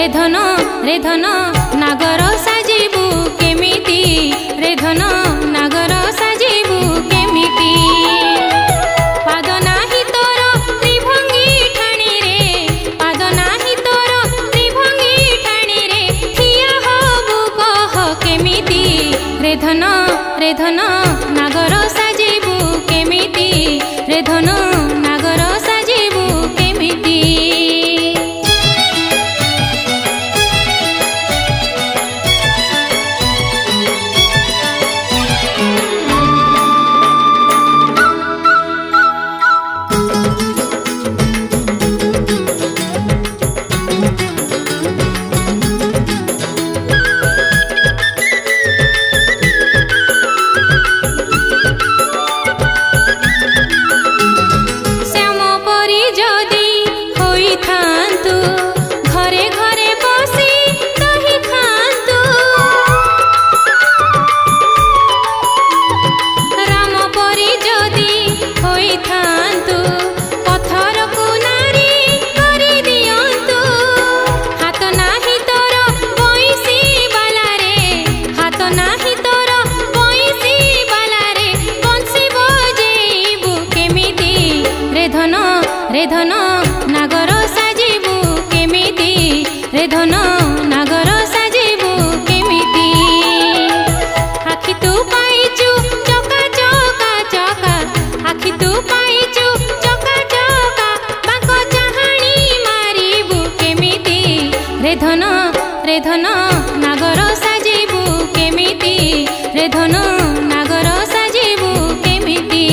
रे धन नागर साजिबु केमिति रे धन नागर साजिबु केमिति पाद नाही तोर त्रिभंगी ठाणी रे पाद नाही तोर त्रिभंगी ठाणी रे ठिया हबु कह केमिति रे धन नागर साजिबु केमिति रे धन नागर साजिबु केमिति रे धन नागर साजिबु केमिति रे धन नागर साजिबु केमिति आखि तू पाइचु चका चका चका आखि तू पाइचु चका चका बाको चाहाणी मारिबु केमिति रे धन नागर साजिबु केमिति रे धन नागर साजिबु केमिति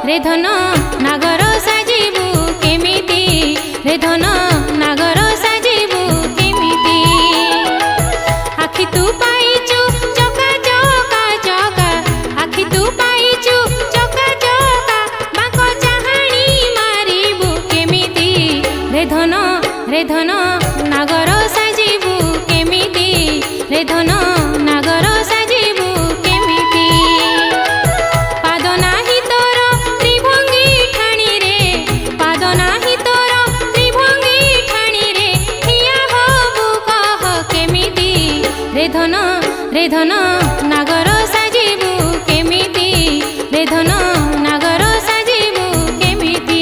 रे धन नागर साजिबु केमिति रे धन नागर साजिबु केमिति आखि तू पाइचु चका चका चका आखि तू पाइचु चका चका बाको चाहाणी मारिबु केमिति रे धन नागर साजिबु केमिति रे धन नागर साजिबु केमिति पाद नाही तोर त्रिभंगी ठाणी रे पाद नाही तोर त्रिभंगी ठाणी रे ठिया हबु कह केमिति रे धन नागर साजिबु केमिति रे धन नागर साजिबु केमिति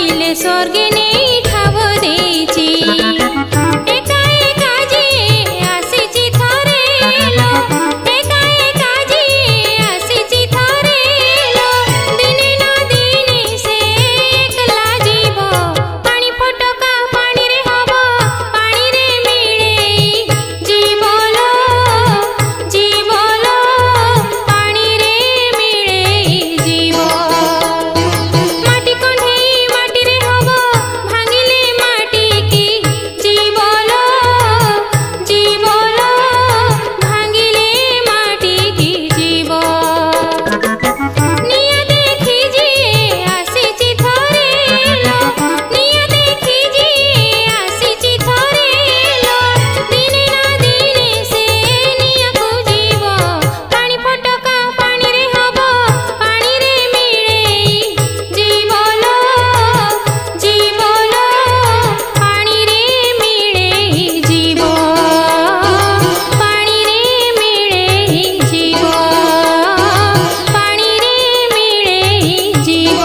କହିଲେ ସ୍ୱର୍ଗେ ନେଇ ଠାବ ଦେଇଛି। ଏକା ଏକା ଯିଏ ଆସିଛି ଥରେ ଲୋ, ଏକା ଏକା ଯିଏ ଆସିଛି ଥରେ ଲୋ, ଦିନେ ନା ଦିନେ ସେ ଏକଲା ଯିବ। ପାଣି ଫଟକା ପାଣିରେ ହବ, ପାଣିରେ ମିଳେଇ ଯିବ ଲୋ, ଯିବ ଲୋ, ପାଣିରେ ମିଳେଇ ଯିବ। ମାଟି କଣ୍ଢେଇ ମାଟିରେ ହବ, ଭାଙ୍ଗିଲେ ମାଟିକି ଯିବ ଲୋ, ଯିବ ଲୋ, ଭାଙ୍ଗିଲେ ମାଟିକି ଯିବ। ନିଆଁ ଦେଖି ଯିଏ ଆସିଛି ଥରେ ଲୋ, ନିଆଁ ଦେଖି ଯିଏ ଆସିଛି ଥରେ ଲୋ, ଦିନେ ନା ଦିନେ ସେ ନିଆଁକୁ ଯିବ। ପାଣି ଫଟକା ପାଣିରେ ହବ, ପାଣିରେ ମିଳେଇ ଯିବ ଲୋ, ଯିବ ଲୋ, ପାଣିରେ ମିଳେଇ ଯିବ, ପାଣିରେ ମିଳେଇ ଯିବ, ପାଣିରେ ମିଳେଇ ଯିବ।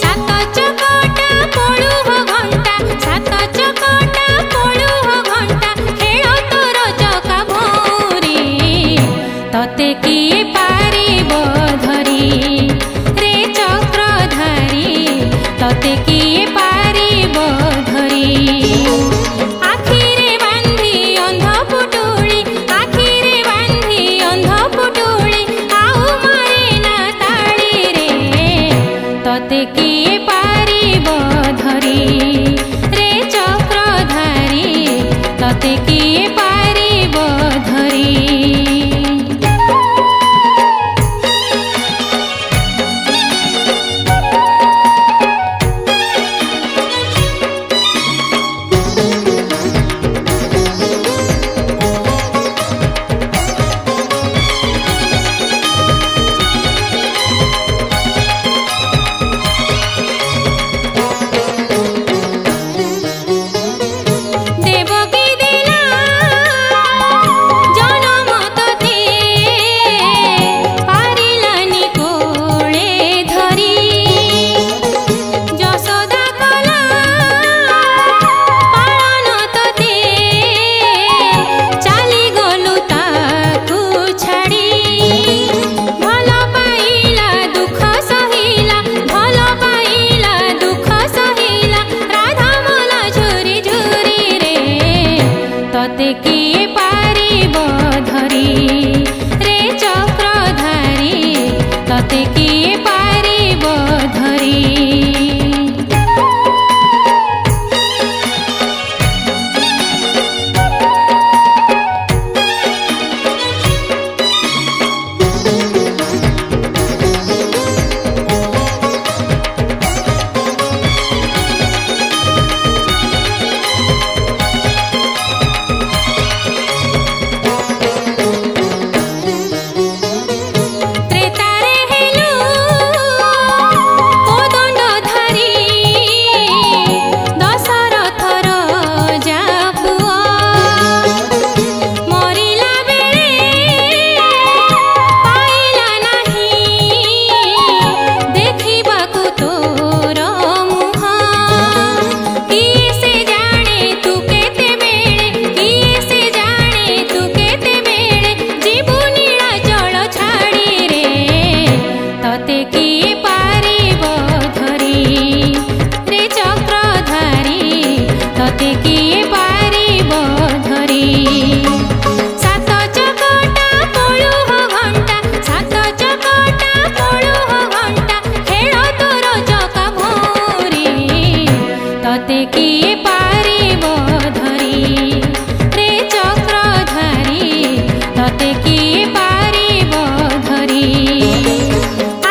ସାତ ଚକଟା ପୋଳୁହ ଘଣ୍ଟା, ସାତ ଚକଟା ପୋଳୁହ ଘଣ୍ଟା, ଖେଳ ତୋର ଚକା ଭଉଁରୀ, ତତେ କିଏ ପାରିବ ଧରି ରେ ଚକ୍ରଧାରୀ, ତତେ କିଏ ପାରିବ ଧରି। ଆଖିରେ ବାନ୍ଧି ଅନ୍ଧ ପୁଟୁଳି, ଆଖିରେ ବାନ୍ଧି ଅନ୍ଧ ପୁଟୁଳି, ଆଉ ମାରେ ନା ତାଳିରେ, ତତେ କିଏ ପାରିବ ଧରି ରେ ଚକ୍ରଧାରୀ, ତତେ କିଏ ପାରିବ ଧରି। ଦେବକୀ ଦେଲା ଜନମ ତତେ, ପାରିଲାନି କୋଳେ ଧରି। ଯଶୋଦା କଲା ପାଳନ ତତେ, ଚାଲିଗଲୁ ତାକୁ ଛାଡ଼ି। ଭଲ ପାଇଲା ଦୁଃଖ ସହିଲା, ଭଲ ପାଇଲା ଦୁଃଖ ସହିଲା, ରାଧା ମଲା ଝୁରି ଝୁରିରେ, ତତେ କିଏ ପାରିବ ଧରି ରେ ଚକ୍ରଧାରୀ, ତତେ କିଏ ପାରିବ ଧରି। ତ୍ରେତାରେ ହେଲୁ କୋଦଣ୍ଡଧାରୀ, ଦଶରଥର ଯା ପୁଅ। ମରିଲା ବେଳେ ପାଇଲା ନାହିଁ, ଦେଖିବାକୁ ତୋର ମୁହଁ। କିଏ ସେ ଜାଣେ ତୁ କେତେବେଳେ, କିଏ ସେ ଜାଣେ ତୁ କେତେବେଳେ, ଯିବୁ ନୀଳାଚଳ ଛାଡ଼ିରେ, ତତେ କିଏ ପାରିବ ଧରି ରେ ଚକ୍ରଧାରୀ, ତତେ କିଏ ପାରିବ ଧରି। ସାତ ଚକଟା ପୋଳୁହ ଘଣ୍ଟା, ସାତ ଚକଟା ପୋଳୁହ ଘଣ୍ଟା, ଖେଳ ତୋର ଚକା ଭଉଁରୀ, ତତେ କିଏ ପାରିବ ଧରି ରେ ଚକ୍ରଧାରୀ, ତତେ କିଏ ପାରିବ ଧରି।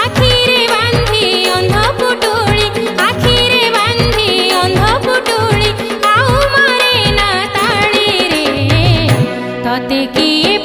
ଆଖିରେ ବାନ୍ଧି ଅନ୍ଧ ପୁଟୁଳି, ଆଖିରେ ବାନ୍ଧି ଅନ୍ଧ ପୁଟୁଳି, ଆଉ ମାରେ ନା ତାଳିରେ, ତତେ କିଏ